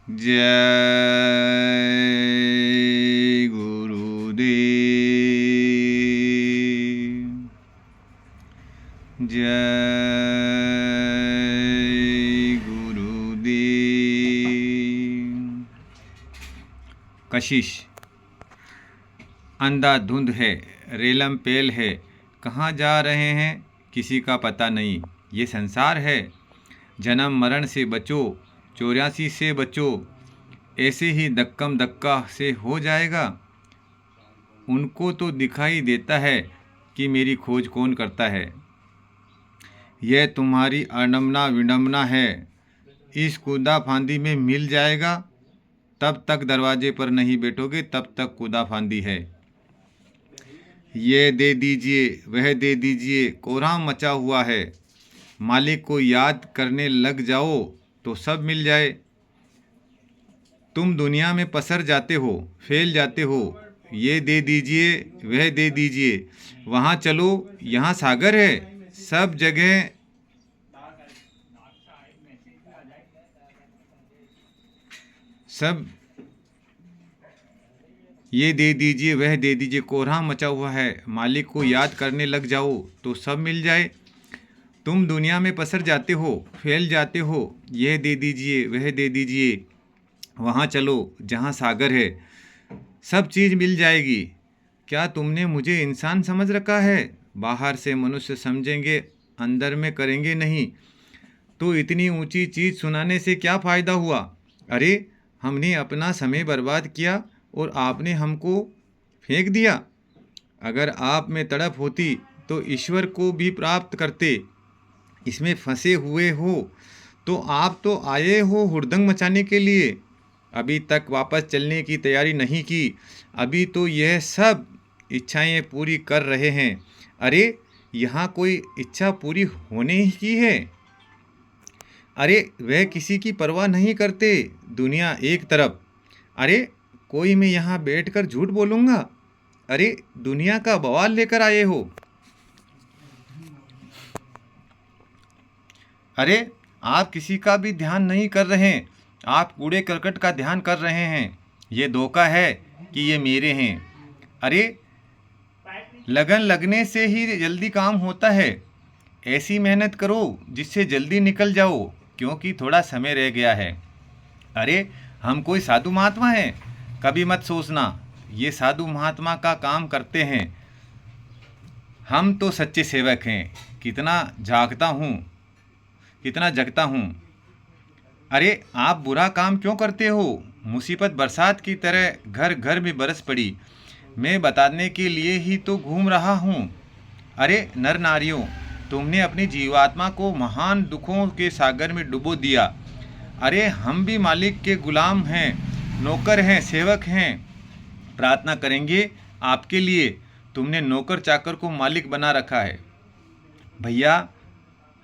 जय गुरुदेव। जय गुरुदेव। कशिश। अंधाधुंध है, रेलम पेल है, कहाँ जा रहे हैं किसी का पता नहीं। ये संसार है, जन्म मरण से बचो, 84 से बचो, ऐसे ही धक्कम धक्का से हो जाएगा। उनको तो दिखाई देता है कि मेरी खोज कौन करता है। यह तुम्हारी अडम्बना विडम्बना है, इस कूदा फांदी में मिल जाएगा। तब तक दरवाजे पर नहीं बैठोगे तब तक कूदा फांदी है। ये दे दीजिए, वह दे दीजिए, कोहराम मचा हुआ है। मालिक को याद करने लग जाओ तो सब मिल जाए। तुम दुनिया में पसर जाते हो, फैल जाते हो। ये दे दीजिए, वह दे दीजिए, वहाँ चलो, यहाँ सागर है। सब जगह सब ये दे दीजिए, वह दे दीजिए, कोहराम मचा हुआ है। मालिक को याद करने लग जाओ तो सब मिल जाए। तुम दुनिया में पसर जाते हो, फैल जाते हो। यह दे दीजिए, वह दे दीजिए, वहाँ चलो जहाँ सागर है। सब चीज़ मिल जाएगी। क्या तुमने मुझे इंसान समझ रखा है? बाहर से मनुष्य समझेंगे, अंदर में करेंगे नहीं। तो इतनी ऊंची चीज़ सुनाने से क्या फ़ायदा हुआ? अरे, हमने अपना समय बर्बाद किया और आपने हमको फेंक दिया। अगर आप में तड़प होती तो ईश्वर को भी प्राप्त करते। इसमें फंसे हुए हो तो आप तो आए हो हुड़दंग मचाने के लिए। अभी तक वापस चलने की तैयारी नहीं की। अभी तो यह सब इच्छाएं पूरी कर रहे हैं। अरे, यहाँ कोई इच्छा पूरी होने ही की है। अरे, वह किसी की परवाह नहीं करते। दुनिया एक तरफ। अरे, कोई मैं यहाँ बैठकर झूठ बोलूँगा? अरे, दुनिया का बवाल लेकर आए हो। अरे, आप किसी का भी ध्यान नहीं कर रहे हैं। आप कूड़े करकट का ध्यान कर रहे हैं। ये धोखा है कि ये मेरे हैं। अरे, लगन लगने से ही जल्दी काम होता है। ऐसी मेहनत करो जिससे जल्दी निकल जाओ, क्योंकि थोड़ा समय रह गया है। अरे, हम कोई साधु महात्मा हैं? कभी मत सोचना, ये साधु महात्मा का काम करते हैं। हम तो सच्चे सेवक हैं। कितना जगता हूँ। अरे, आप बुरा काम क्यों करते हो? मुसीबत बरसात की तरह घर घर में बरस पड़ी। मैं बताने के लिए ही तो घूम रहा हूँ। अरे नर नारियों, तुमने अपनी जीवात्मा को महान दुखों के सागर में डुबो दिया। अरे, हम भी मालिक के गुलाम हैं, नौकर हैं, सेवक हैं। प्रार्थना करेंगे आपके लिए। तुमने नौकर चाकर को मालिक बना रखा है। भैया,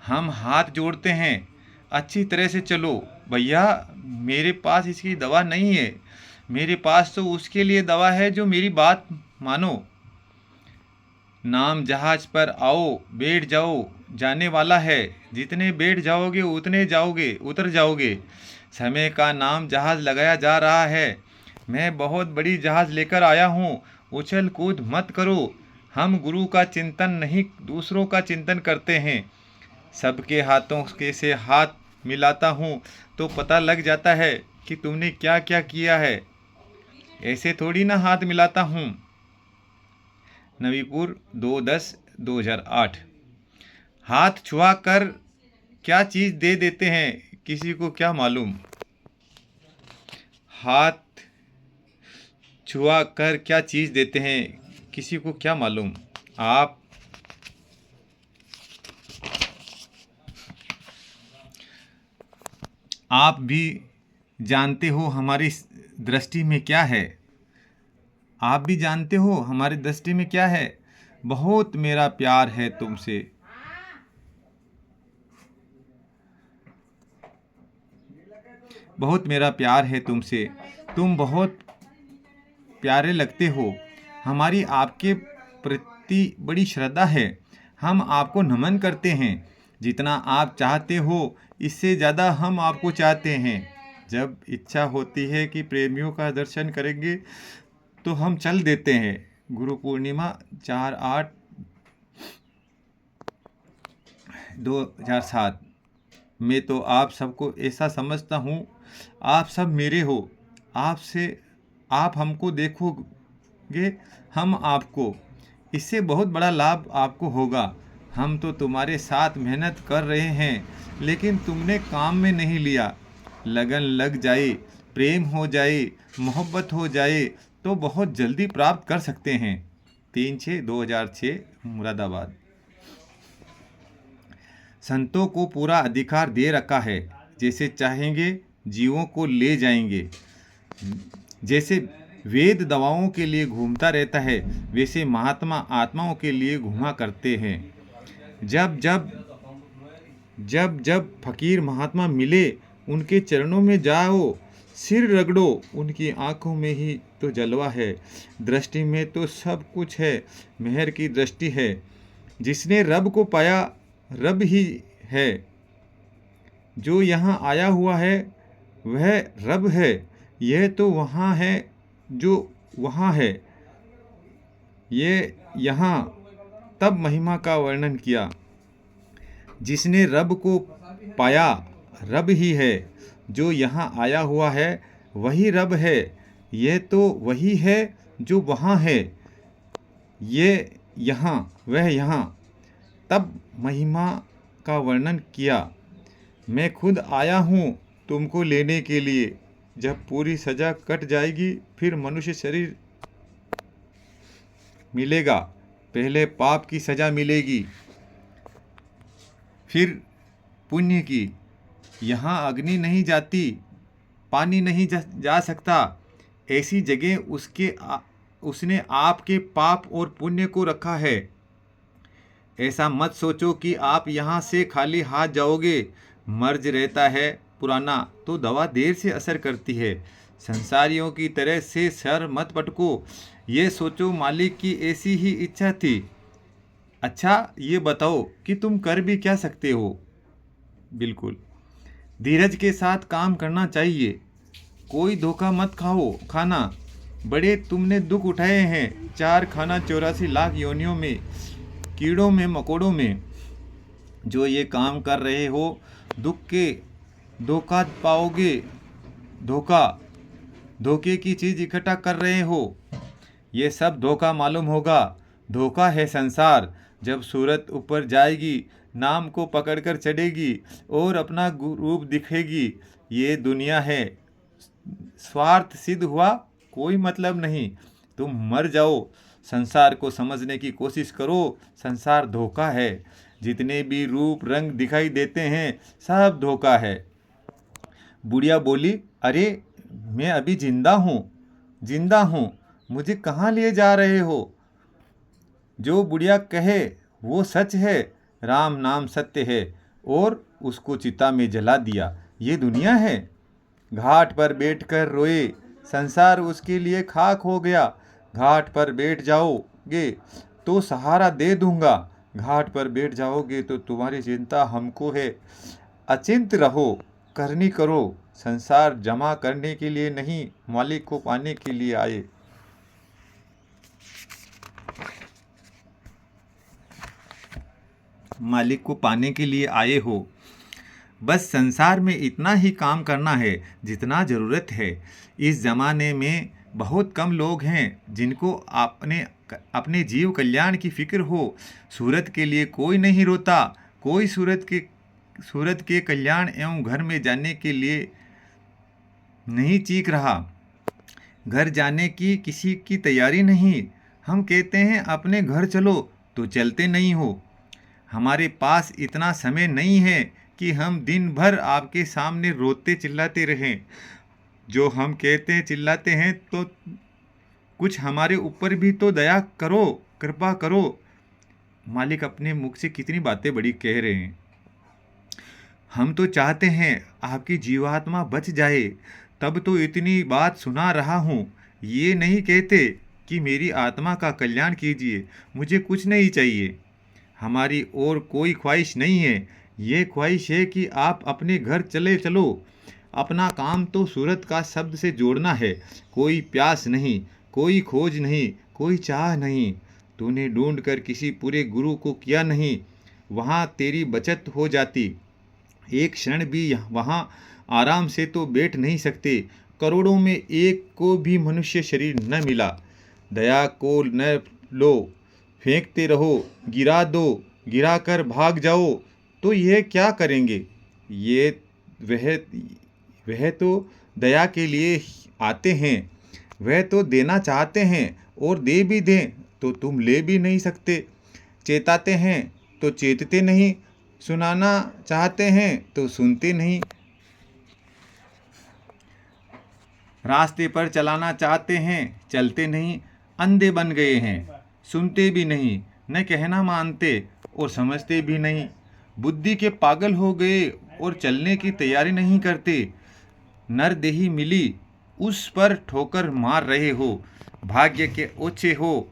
हम हाथ जोड़ते हैं, अच्छी तरह से चलो। भैया, मेरे पास इसकी दवा नहीं है। मेरे पास तो उसके लिए दवा है जो मेरी बात मानो। नाम जहाज पर आओ, बैठ जाओ, जाने वाला है। जितने बैठ जाओगे उतने उतर जाओगे। समय का नाम जहाज लगाया जा रहा है। मैं बहुत बड़ी जहाज लेकर आया हूँ। उछल कूद मत करो। हम गुरु का चिंतन नहीं, दूसरों का चिंतन करते हैं। सबके हाथों के से हाथ मिलाता हूँ तो पता लग जाता है कि तुमने क्या क्या किया है। ऐसे थोड़ी ना हाथ मिलाता हूँ। नवीपुर 2/10/2008। हाथ छुआ कर क्या चीज़ दे देते हैं किसी को क्या मालूम। हाथ छुआ कर क्या चीज़ देते हैं किसी को क्या मालूम। आप भी जानते हो हमारी दृष्टि में क्या है। आप भी जानते हो हमारी दृष्टि में क्या है। बहुत मेरा प्यार है तुमसे। बहुत मेरा प्यार है तुमसे। तुम बहुत प्यारे लगते हो। हमारी आपके प्रति बड़ी श्रद्धा है। हम आपको नमन करते हैं। जितना आप चाहते हो इससे ज़्यादा हम आपको चाहते हैं। जब इच्छा होती है कि प्रेमियों का दर्शन करेंगे तो हम चल देते हैं। गुरु पूर्णिमा 4/8/2007। मैं तो आप सबको ऐसा समझता हूँ, आप सब मेरे हो। आपसे आप हमको देखोगे, हम आपको। इससे बहुत बड़ा लाभ आपको होगा। हम तो तुम्हारे साथ मेहनत कर रहे हैं, लेकिन तुमने काम में नहीं लिया। लगन लग जाए, प्रेम हो जाए, मोहब्बत हो जाए तो बहुत जल्दी प्राप्त कर सकते हैं। 3/6/2006 मुरादाबाद। संतों को पूरा अधिकार दे रखा है, जैसे चाहेंगे जीवों को ले जाएंगे। जैसे वेद दवाओं के लिए घूमता रहता है, वैसे महात्मा आत्माओं के लिए घूमा करते हैं। जब जब जब जब फकीर महात्मा मिले, उनके चरणों में जाओ, सिर रगड़ो। उनकी आंखों में ही तो जलवा है, दृष्टि में तो सब कुछ है। मेहर की दृष्टि है। जिसने रब को पाया, रब ही है। जो यहाँ आया हुआ है वह रब है। यह तो वहाँ है जो वहाँ है। ये यहाँ तब महिमा का वर्णन किया। जिसने रब को पाया, रब ही है। जो यहाँ आया हुआ है वही रब है। यह तो वही है जो वहाँ है। ये यहाँ वह यहाँ तब महिमा का वर्णन किया। मैं खुद आया हूँ तुमको लेने के लिए। जब पूरी सज़ा कट जाएगी फिर मनुष्य शरीर मिलेगा। पहले पाप की सज़ा मिलेगी, फिर पुण्य की। यहाँ अग्नि नहीं जाती, पानी नहीं जा सकता। ऐसी जगह उसने आपके पाप और पुण्य को रखा है। ऐसा मत सोचो कि आप यहाँ से खाली हाथ जाओगे। मर्ज रहता है पुराना तो दवा देर से असर करती है। संसारियों की तरह से सर मत पटको। ये सोचो मालिक की ऐसी ही इच्छा थी। अच्छा ये बताओ कि तुम कर भी क्या सकते हो। बिल्कुल धीरज के साथ काम करना चाहिए। कोई धोखा मत खाना। बड़े तुमने दुख उठाए हैं 4 खाना 84 लाख योनियों में, कीड़ों में मकोड़ों में। जो ये काम कर रहे हो, दुख के धोखा पाओगे। धोखे की चीज़ इकट्ठा कर रहे हो, ये सब धोखा मालूम होगा। धोखा है संसार। जब सूरत ऊपर जाएगी, नाम को पकड़कर चढ़ेगी और अपना रूप दिखेगी। ये दुनिया है, स्वार्थ सिद्ध हुआ कोई मतलब नहीं। तुम मर जाओ, संसार को समझने की कोशिश करो। संसार धोखा है। जितने भी रूप रंग दिखाई देते हैं सब धोखा है। बुढ़िया बोली, अरे मैं अभी जिंदा हूँ, मुझे कहाँ ले जा रहे हो। जो बुढ़िया कहे वो सच है। राम नाम सत्य है और उसको चिता में जला दिया। ये दुनिया है। घाट पर बैठकर रोए, संसार उसके लिए खाक हो गया। घाट पर बैठ जाओगे तो सहारा दे दूंगा। घाट पर बैठ जाओगे तो तुम्हारी चिंता हमको है। अचिंत रहो, करनी करो। संसार जमा करने के लिए नहीं, मालिक को पाने के लिए आए। मालिक को पाने के लिए आए हो। बस संसार में इतना ही काम करना है जितना ज़रूरत है। इस ज़माने में बहुत कम लोग हैं जिनको अपने जीव कल्याण की फिक्र हो। सूरत के लिए कोई नहीं रोता। कोई सूरत के कल्याण एवं घर में जाने के लिए नहीं चीख रहा। घर जाने की किसी की तैयारी नहीं। हम कहते हैं अपने घर चलो तो चलते नहीं हो। हमारे पास इतना समय नहीं है कि हम दिन भर आपके सामने रोते चिल्लाते रहें। जो हम कहते हैं चिल्लाते हैं तो कुछ हमारे ऊपर भी तो दया करो, कृपा करो। मालिक अपने मुख से कितनी बातें बड़ी कह रहे हैं। हम तो चाहते हैं आपकी जीवात्मा बच जाए, तब तो इतनी बात सुना रहा हूँ। ये नहीं कहते कि मेरी आत्मा का कल्याण कीजिए, मुझे कुछ नहीं चाहिए। हमारी और कोई ख्वाहिश नहीं है। ये ख्वाहिश है कि आप अपने घर चलो। अपना काम तो सूरत का शब्द से जोड़ना है। कोई प्यास नहीं, कोई खोज नहीं, कोई चाह नहीं। तूने ढूंढ कर किसी पूरे गुरु को किया नहीं, वहाँ तेरी बचत हो जाती। एक क्षण भी वहाँ आराम से तो बैठ नहीं सकते। करोड़ों में एक को भी मनुष्य शरीर न मिला। दया को न लो, फेंकते रहो, गिरा दो, गिरा कर भाग जाओ तो यह क्या करेंगे? ये वह वह तो दया के लिए आते हैं। वह तो देना चाहते हैं और दे भी दें तो तुम ले भी नहीं सकते। चेताते हैं तो चेतते नहीं, सुनाना चाहते हैं तो सुनते नहीं। रास्ते पर चलाना चाहते हैं, चलते नहीं। अंधे बन गए हैं, सुनते भी नहीं, न कहना मानते और समझते भी नहीं। बुद्धि के पागल हो गए और चलने की तैयारी नहीं करते। नरदेही मिली, उस पर ठोकर मार रहे हो। भाग्य के ओछे हो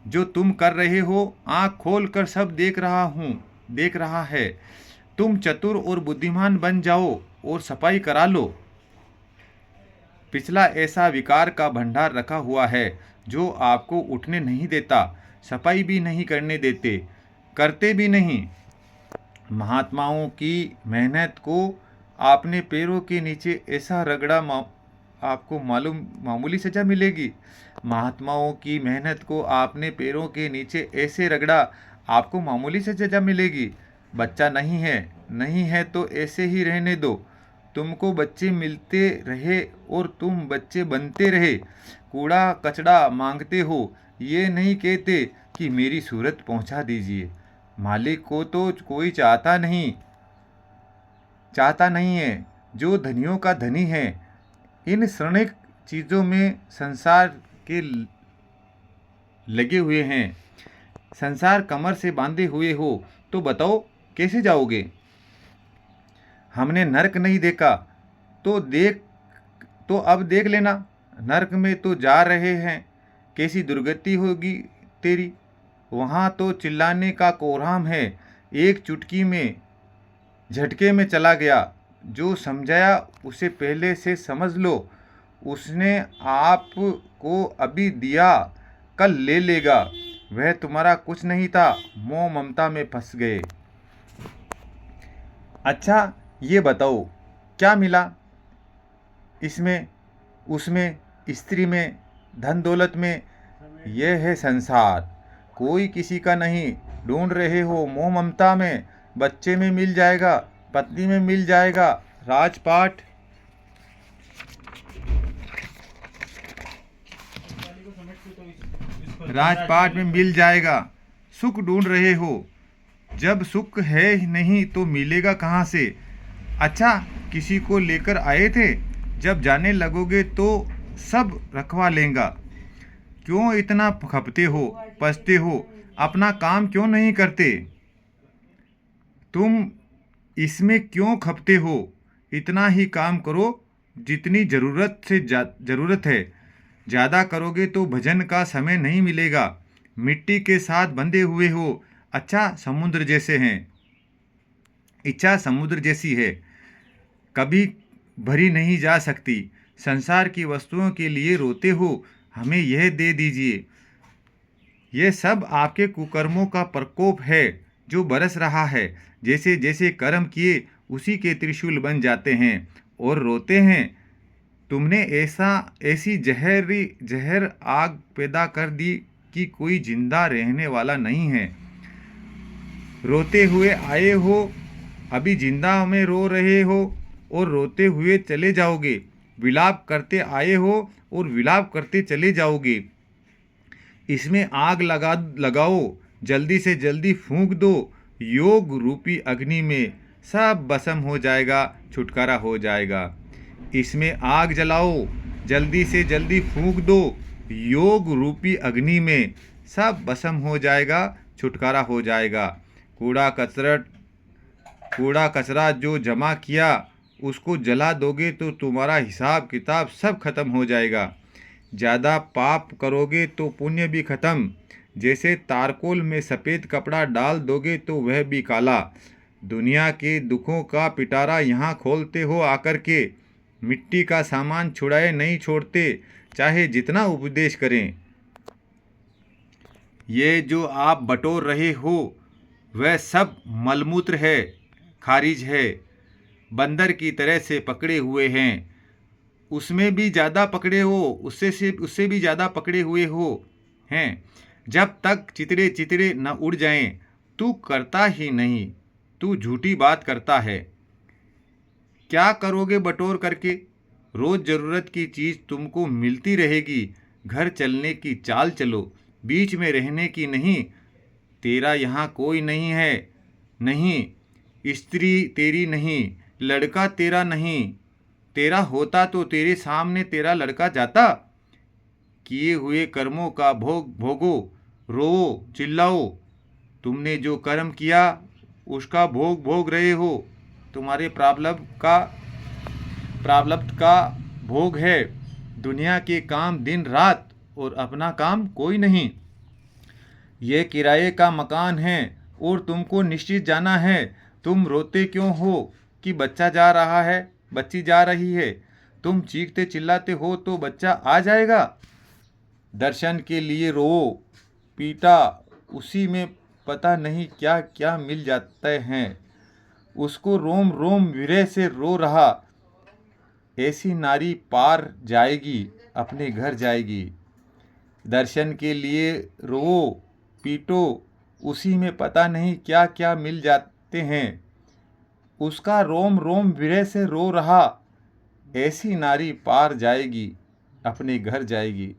जो तुम कर रहे हो। आँख खोल कर सब देख रहा है। तुम चतुर और बुद्धिमान बन जाओ और सफाई करा लो। पिछला ऐसा विकार का भंडार रखा हुआ है जो आपको उठने नहीं देता, सफाई भी नहीं करने देते, करते भी नहीं। महात्माओं की मेहनत को आपने पैरों के नीचे ऐसा रगड़ा, आपको मामूली सजा मिलेगी। महात्माओं की मेहनत को आपने पैरों के नीचे ऐसे रगड़ा, आपको मामूली सजा मिलेगी। बच्चा नहीं है तो ऐसे ही रहने दो। तुमको बच्चे मिलते रहे और तुम बच्चे बनते रहे। कूड़ा कचड़ा मांगते हो, ये नहीं कहते कि मेरी सूरत पहुंचा दीजिए। मालिक को तो कोई चाहता नहीं है, जो धनियों का धनी है। इन क्षणिक चीज़ों में संसार के लगे हुए हैं। संसार कमर से बांधे हुए हो तो बताओ कैसे जाओगे? हमने नरक नहीं देखा तो अब देख लेना। नरक में तो जा रहे हैं, कैसी दुर्गति होगी तेरी। वहाँ तो चिल्लाने का कोहराम है। एक चुटकी में झटके में चला गया। जो समझाया उसे पहले से समझ लो। उसने आप को अभी दिया, कल ले लेगा। वह तुम्हारा कुछ नहीं था, मोह ममता में फंस गए। अच्छा ये बताओ क्या मिला इसमें, उसमें, स्त्री में, धन दौलत में? यह है संसार, कोई किसी का नहीं। ढूंढ रहे हो मोह ममता में। बच्चे में मिल जाएगा, पत्नी में मिल जाएगा, राजपाट में मिल जाएगा। सुख ढूंढ रहे हो, जब सुख है ही नहीं तो मिलेगा कहाँ से? अच्छा किसी को लेकर आए थे, जब जाने लगोगे तो सब रखवा लेगा। क्यों इतना खपते हो, पछते हो? अपना काम क्यों नहीं करते? तुम इसमें क्यों खपते हो? इतना ही काम करो जितनी ज़रूरत है। ज़्यादा करोगे तो भजन का समय नहीं मिलेगा। मिट्टी के साथ बंधे हुए हो। इच्छा समुद्र जैसी है, कभी भरी नहीं जा सकती। संसार की वस्तुओं के लिए रोते हो, हमें यह दे दीजिए। यह सब आपके कुकर्मों का प्रकोप है जो बरस रहा है। जैसे जैसे कर्म किए उसी के त्रिशूल बन जाते हैं और रोते हैं। तुमने ऐसी जहर आग पैदा कर दी कि कोई जिंदा रहने वाला नहीं है। रोते हुए आए हो, अभी जिंदा में रो रहे हो और रोते हुए चले जाओगे। विलाप करते आए हो और विलाप करते चले जाओगे। इसमें आग लगाओ, जल्दी से जल्दी फूंक दो। योग रूपी अग्नि में सब भस्म हो जाएगा, छुटकारा हो जाएगा। इसमें आग जलाओ, जल्दी से जल्दी फूंक दो। योग रूपी अग्नि में सब भस्म हो जाएगा, छुटकारा हो जाएगा। कूड़ा कचरा जो जमा किया उसको जला दोगे तो तुम्हारा हिसाब किताब सब खत्म हो जाएगा। ज़्यादा पाप करोगे तो पुण्य भी खत्म। जैसे तारकोल में सफ़ेद कपड़ा डाल दोगे तो वह भी काला। दुनिया के दुखों का पिटारा यहाँ खोलते हो आकर के। मिट्टी का सामान छुड़ाए नहीं छोड़ते, चाहे जितना उपदेश करें। ये जो आप बटोर रहे हो वह सब मलमूत्र है, खारिज है, बंदर की तरह से पकड़े हुए हैं। उसमें भी ज़्यादा पकड़े हो, उससे भी ज़्यादा पकड़े हुए हो हैं। जब तक चितड़े चितड़े न उड़ जाएं, तू करता ही नहीं, तू झूठी बात करता है। क्या करोगे बटोर करके? रोज़ ज़रूरत की चीज़ तुमको मिलती रहेगी। घर चलने की चाल चलो, बीच में रहने की नहीं। तेरा यहाँ कोई नहीं है, नहीं स्त्री तेरी नहीं, लड़का तेरा नहीं। तेरा होता तो तेरे सामने तेरा लड़का जाता। किए हुए कर्मों का भोग भोगो, रो चिल्लाओ। तुमने जो कर्म किया उसका भोग भोग रहे हो। तुम्हारे प्रारब्ध का भोग है। दुनिया के काम दिन रात, और अपना काम कोई नहीं। ये किराए का मकान है और तुमको निश्चित जाना है। तुम रोते क्यों हो कि बच्चा जा रहा है, बच्ची जा रही है? तुम चीखते चिल्लाते हो तो बच्चा आ जाएगा। दर्शन के लिए रो पीटा, उसी में पता नहीं क्या क्या मिल जाते हैं। उसको रोम रोम विरह से रो रहा। ऐसी नारी पार जाएगी, अपने घर जाएगी। दर्शन के लिए रो पीटो, उसी में पता नहीं क्या क्या मिल जाते हैं। उसका रोम रोम विरह से रो रहा। ऐसी नारी पार जाएगी, अपने घर जाएगी।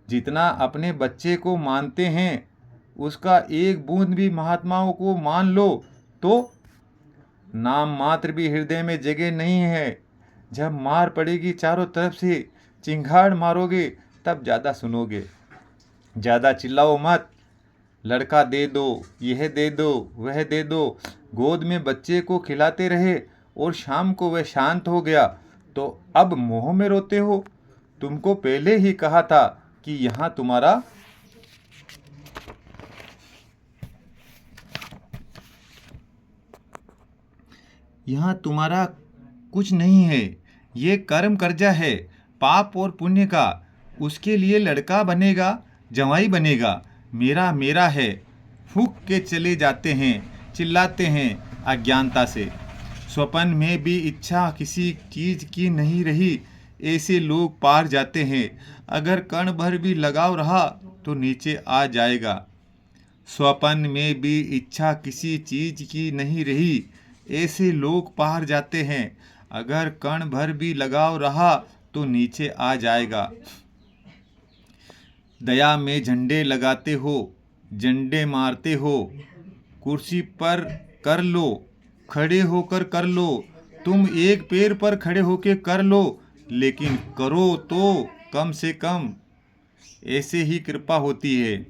जितना अपने बच्चे को मानते हैं, उसका एक बूंद भी महात्माओं को मान लो तो नाम मात्र भी हृदय में जगह नहीं है। जब मार पड़ेगी चारों तरफ से, चिंगाड़ मारोगे, तब ज़्यादा सुनोगे। ज़्यादा चिल्लाओ मत। लड़का दे दो, यह दे दो, वह दे दो। गोद में बच्चे को खिलाते रहे और शाम को वह शांत हो गया, तो अब मोह में रोते हो। तुमको पहले ही कहा था कि यहाँ तुम्हारा कुछ नहीं है। ये कर्म कर्जा है, पाप और पुण्य का। उसके लिए लड़का बनेगा, जवाई बनेगा। मेरा मेरा है, फूंक के चले जाते हैं, चिल्लाते हैं अज्ञानता से। स्वप्न में भी इच्छा किसी चीज़ की नहीं रही, ऐसे लोग पार जाते हैं। अगर कण भर भी लगाव रहा तो नीचे आ जाएगा। स्वप्न में भी इच्छा किसी चीज़ की नहीं रही, ऐसे लोग पार जाते हैं। अगर कण भर भी लगाव रहा तो नीचे आ जाएगा। दया में झंडे लगाते हो, झंडे मारते हो। कुर्सी पर कर लो, खड़े होकर कर लो। तुम एक पैर पर खड़े होकर कर लो, लेकिन करो तो कम से कम। ऐसे ही कृपा होती है।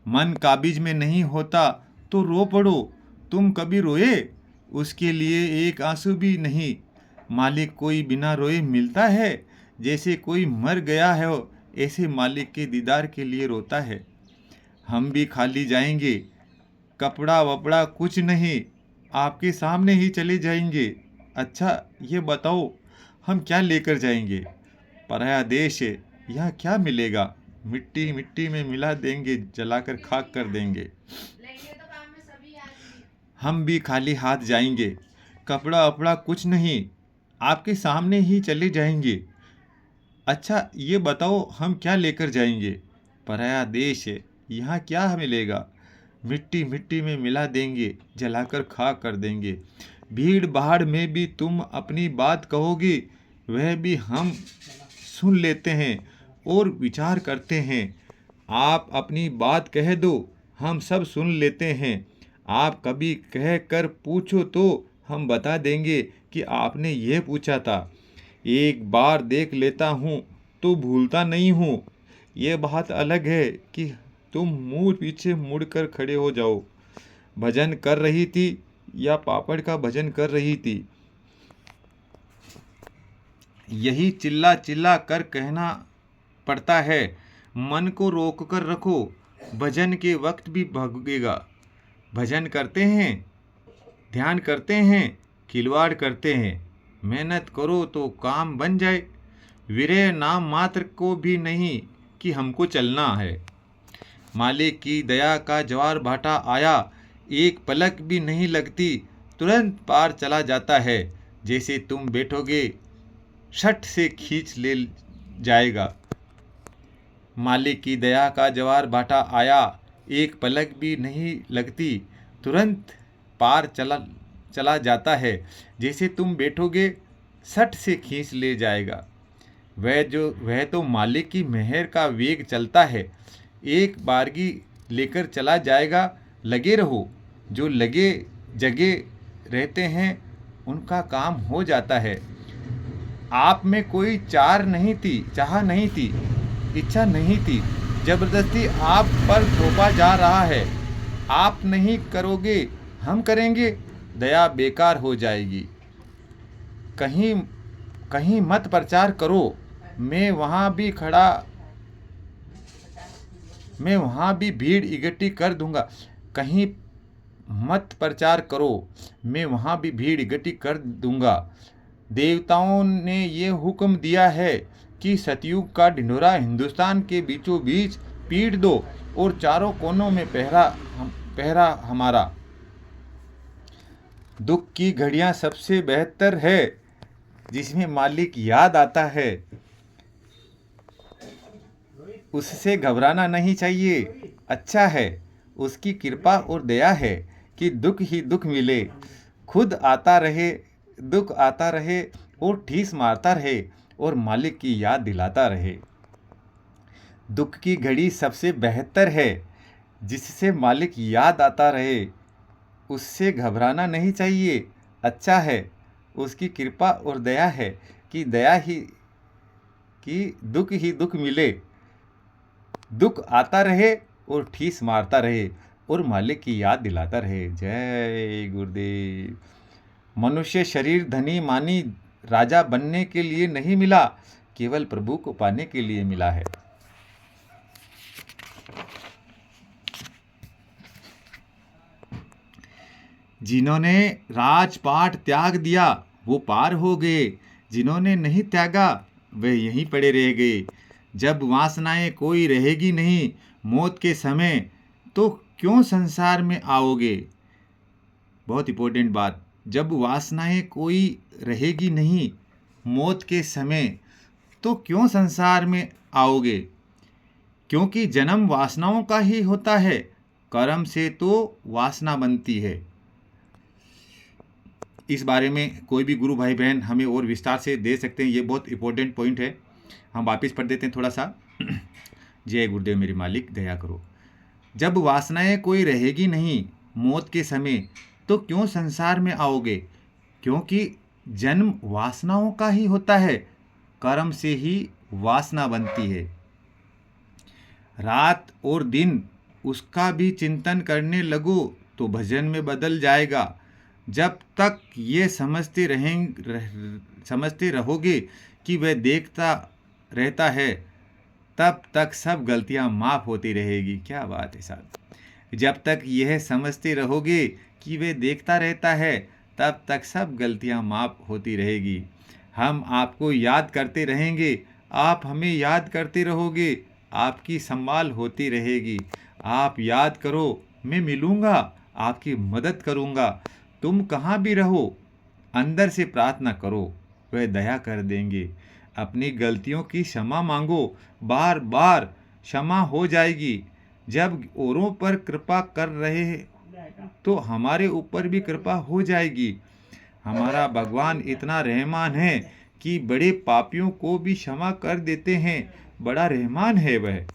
मन काबिज में नहीं होता तो रो पड़ो। तुम कभी रोए? उसके लिए एक आंसू भी नहीं। मालिक कोई बिना रोए मिलता है? जैसे कोई मर गया है, ऐसे मालिक के दीदार के लिए रोता है। हम भी खाली जाएंगे, कपड़ा वपड़ा कुछ नहीं, आपके सामने ही चले जाएंगे। अच्छा ये बताओ, हम क्या लेकर जाएंगे? पराया देश है, यहाँ क्या मिलेगा? मिट्टी मिट्टी में मिला देंगे, जलाकर खाक कर देंगे। हम भी खाली हाथ जाएंगे, कपड़ा वपड़ा कुछ नहीं, आपके सामने ही चले जाएंगे। अच्छा ये बताओ, हम क्या लेकर जाएंगे? पराया देश है, यहाँ क्या मिलेगा? मिट्टी मिट्टी में मिला देंगे, जलाकर खाक कर देंगे। भीड़ भाड़ में भी तुम अपनी बात कहोगे, वह भी हम सुन लेते हैं और विचार करते हैं। आप अपनी बात कह दो, हम सब सुन लेते हैं। आप कभी कह कर पूछो तो हम बता देंगे कि आपने ये पूछा था। एक बार देख लेता हूँ तो भूलता नहीं हूँ। ये बात अलग है कि तुम मुंह पीछे मुड़कर खड़े हो जाओ। भजन कर रही थी या पापड़ का भजन कर रही थी, यही चिल्ला चिल्ला कर कहना पड़ता है। मन को रोक कर रखो, भजन के वक्त भी भागेगा। भजन करते हैं, ध्यान करते हैं, खिलवाड़ करते हैं। मेहनत करो तो काम बन जाए। विरह नाम मात्र को भी नहीं कि हमको चलना है। मालिक की दया का ज्वार भाटा आया, एक पलक भी नहीं लगती, तुरंत पार चला जाता है। जैसे तुम बैठोगे शठ से खींच ले जाएगा। मालिक की दया का ज्वार भाटा आया, एक पलक भी नहीं लगती, तुरंत पार चला जाता है। जैसे तुम बैठोगे सट से खींच ले जाएगा। वह तो मालिक की मेहर का वेग चलता है, एक बारगी लेकर चला जाएगा। लगे रहो, जो लगे जगे रहते हैं उनका काम हो जाता है। आप में कोई चाह नहीं थी, इच्छा नहीं थी, जबरदस्ती आप पर थोपा जा रहा है। आप नहीं करोगे, हम करेंगे, दया बेकार हो जाएगी। कहीं कहीं मत प्रचार करो, मैं वहाँ भी भीड़ इकट्ठी कर दूंगा। कहीं मत प्रचार करो, मैं वहाँ भी भीड़ इकट्ठी कर दूंगा। देवताओं ने ये हुक्म दिया है कि सतयुग का ढिंढोरा हिंदुस्तान के बीचों बीच पीट दो और चारों कोनों में पहरा हमारा। दुख की घड़ियां सबसे बेहतर है, जिसमें मालिक याद आता है। उससे घबराना नहीं चाहिए, अच्छा है, उसकी कृपा और दया है कि दुख ही दुख मिले। खुद दुख आता रहे और ठीस मारता रहे और मालिक की याद दिलाता रहे। दुख की घड़ी सबसे बेहतर है, जिससे मालिक याद आता रहे। उससे घबराना नहीं चाहिए, अच्छा है, उसकी कृपा और दया है कि दुख ही दुख मिले। दुख आता रहे और ठीस मारता रहे और मालिक की याद दिलाता रहे। जय गुरुदेव। मनुष्य शरीर धनी मानी राजा बनने के लिए नहीं मिला, केवल प्रभु को पाने के लिए मिला है। जिन्होंने राजपाट त्याग दिया वो पार हो गए, जिन्होंने नहीं त्यागा वे यहीं पड़े रह गए। जब वासनाएं कोई रहेगी नहीं मौत के समय, तो क्यों संसार में आओगे। बहुत इंपॉर्टेंट बात, जब वासनाएं कोई रहेगी नहीं मौत के समय, तो क्यों संसार में आओगे। क्योंकि जन्म वासनाओं का ही होता है, कर्म से तो वासना बनती है। इस बारे में कोई भी गुरु भाई बहन हमें और विस्तार से दे सकते हैं, ये बहुत इंपॉर्टेंट पॉइंट है। हम वापस पढ़ देते हैं थोड़ा सा। जय गुरुदेव मेरे मालिक दया करो। जब वासनाएं कोई रहेगी नहीं मौत के समय, तो क्यों संसार में आओगे। क्योंकि जन्म वासनाओं का ही होता है, कर्म से ही वासना बनती है। रात और दिन उसका भी चिंतन करने लगो तो भजन में बदल जाएगा। जब तक ये समझते रहोगे कि वह देखता रहता है, तब तक सब गलतियां माफ़ होती रहेगी। क्या बात है साहब। जब तक यह समझते रहोगे कि वह देखता रहता है, तब तक सब गलतियां माफ़ होती रहेगी। हम आपको याद करते रहेंगे, आप हमें याद करते रहोगे, आपकी संभाल होती रहेगी। आप याद करो, मैं मिलूँगा, आपकी मदद करूँगा। तुम कहाँ भी रहो, अंदर से प्रार्थना करो, वह दया कर देंगे। अपनी गलतियों की क्षमा मांगो, बार बार क्षमा हो जाएगी। जब औरों पर कृपा कर रहे तो हमारे ऊपर भी कृपा हो जाएगी। हमारा भगवान इतना रहमान है कि बड़े पापियों को भी क्षमा कर देते हैं। बड़ा रहमान है वह।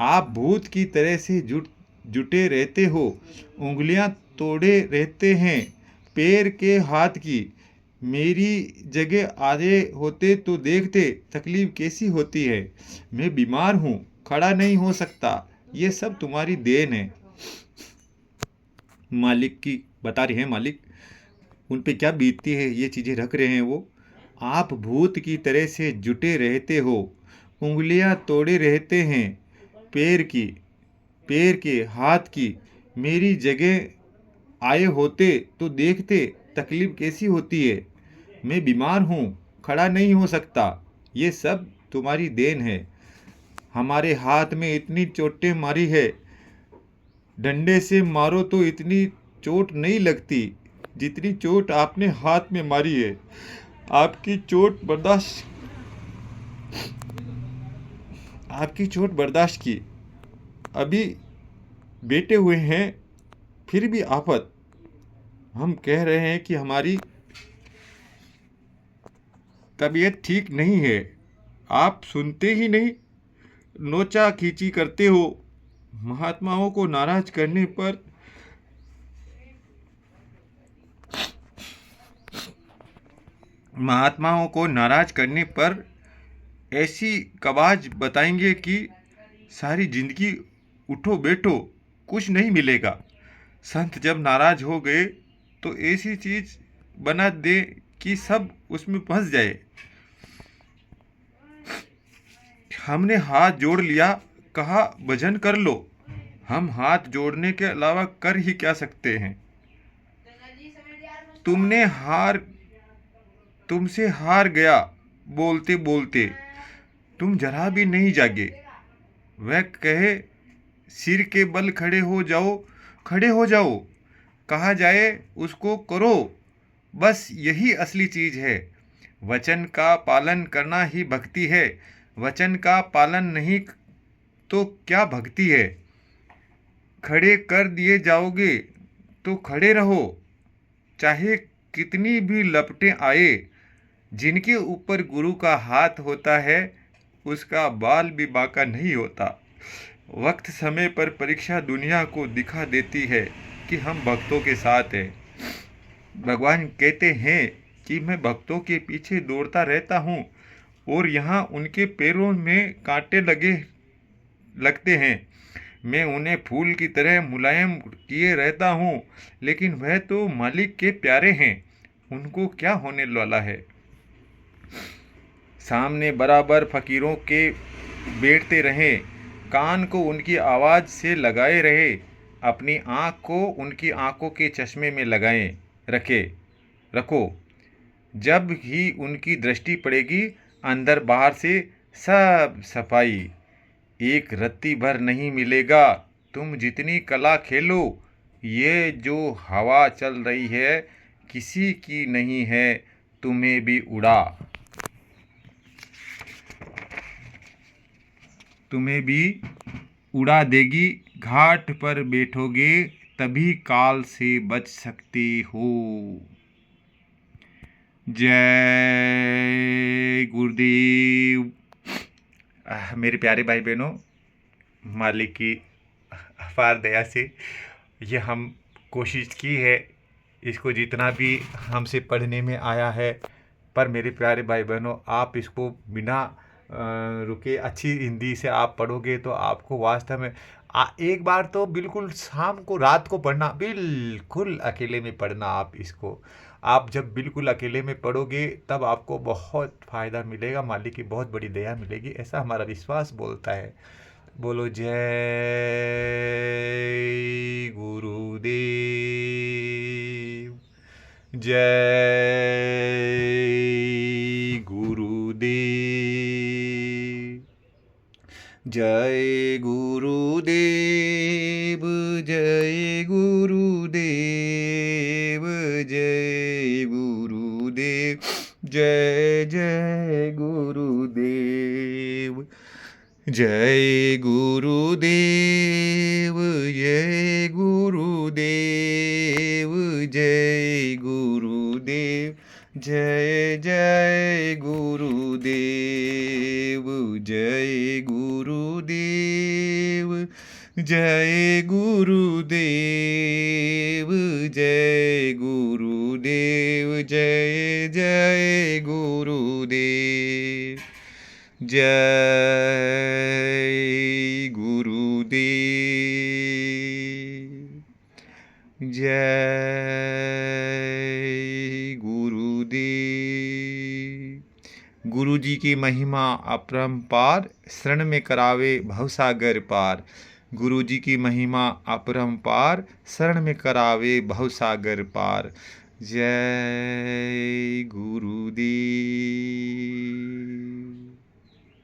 आप भूत की तरह से जुटे रहते हो, उंगलियां तोड़े रहते हैं पैर के हाथ की। मेरी जगह आधे होते तो देखते तकलीफ कैसी होती है। मैं बीमार हूँ, खड़ा नहीं हो सकता, ये सब तुम्हारी देन है। मालिक की बता रहे हैं, मालिक उन पे क्या बीतती है, ये चीज़ें रख रहे हैं वो। आप भूत की तरह से जुटे रहते हो, उंगलियां तोड़े रहते हैं पैर के हाथ की। मेरी जगह आए होते तो देखते तकलीफ कैसी होती है। मैं बीमार हूँ, खड़ा नहीं हो सकता। ये सब तुम्हारी देन है। हमारे हाथ में इतनी चोटें मारी है, डंडे से मारो तो इतनी चोट नहीं लगती जितनी चोट आपने हाथ में मारी है। आपकी चोट बर्दाश्त आपकी चोट बर्दाश्त की, अभी बेटे हुए हैं, फिर भी आफत। हम कह रहे हैं कि हमारी तबीयत ठीक नहीं है, आप सुनते ही नहीं, नोचा खींची करते हो। महात्माओं को नाराज करने पर महात्माओं को नाराज करने पर ऐसी कवाज बताएंगे कि सारी जिंदगी उठो बैठो कुछ नहीं मिलेगा। संत जब नाराज हो गए तो ऐसी चीज बना दे कि सब उसमें फंस जाए। हमने हाथ जोड़ लिया, कहा भजन कर लो। हम हाथ जोड़ने के अलावा कर ही क्या सकते हैं। तुमने हार तुमसे हार गया बोलते बोलते, तुम जरा भी नहीं जागे। वह कहे सिर के बल खड़े हो जाओ, खड़े हो जाओ। कहा जाए उसको करो, बस यही असली चीज है। वचन का पालन करना ही भक्ति है। वचन का पालन नहीं तो क्या भक्ति है। खड़े कर दिए जाओगे तो खड़े रहो, चाहे कितनी भी लपटें आए। जिनके ऊपर गुरु का हाथ होता है उसका बाल भी बांका नहीं होता। वक्त समय पर परीक्षा दुनिया को दिखा देती है कि हम भक्तों के साथ हैं। भगवान कहते हैं कि मैं भक्तों के पीछे दौड़ता रहता हूँ और यहाँ उनके पैरों में कांटे लगते हैं। मैं उन्हें फूल की तरह मुलायम किए रहता हूँ, लेकिन वह तो मालिक के प्यारे हैं, उनको क्या होने वाला है। सामने बराबर फकीरों के बैठते रहें, कान को उनकी आवाज़ से लगाए रहे, अपनी आँख को उनकी आँखों के चश्मे में रखो। जब ही उनकी दृष्टि पड़ेगी अंदर बाहर से सब सफाई। एक रत्ती भर नहीं मिलेगा, तुम जितनी कला खेलो। ये जो हवा चल रही है किसी की नहीं है, तुम्हें भी उड़ा देगी। घाट पर बैठोगे तभी काल से बच सकते हो। जय गुरुदेव। मेरे प्यारे भाई बहनों, मालिक की अपार दया से ये हम कोशिश की है, इसको जितना भी हमसे पढ़ने में आया है। पर मेरे प्यारे भाई बहनों, आप इसको बिना रुके अच्छी हिंदी से आप पढ़ोगे तो आपको वास्तव में एक बार तो बिल्कुल शाम को रात को पढ़ना, बिल्कुल अकेले में पढ़ना। आप जब बिल्कुल अकेले में पढ़ोगे तब आपको बहुत फ़ायदा मिलेगा, मालिक की बहुत बड़ी दया मिलेगी, ऐसा हमारा विश्वास बोलता है। बोलो जय गुरुदेव, जय गुरुदेव, जय गुरुदेव, जय गुरुदेव, जय गुरुदेव, जय जय गुरुदेव, जय गुरुदेव, जय गुरुदेव, जय गुरुदेव, जय जय गुरुदेव, जय गुरुदेव, जय गुरुदेव, जय गुरुदेव, जय जय गुरुदेव, जय गुरुदेव, जय गुरुदेव। गुरु जी की महिमा अपरंपार, शरण में करावे भवसागर पार। गुरु जी की महिमा अपरंपार, शरण में करावे भवसागर पार। जय गुरुदेव।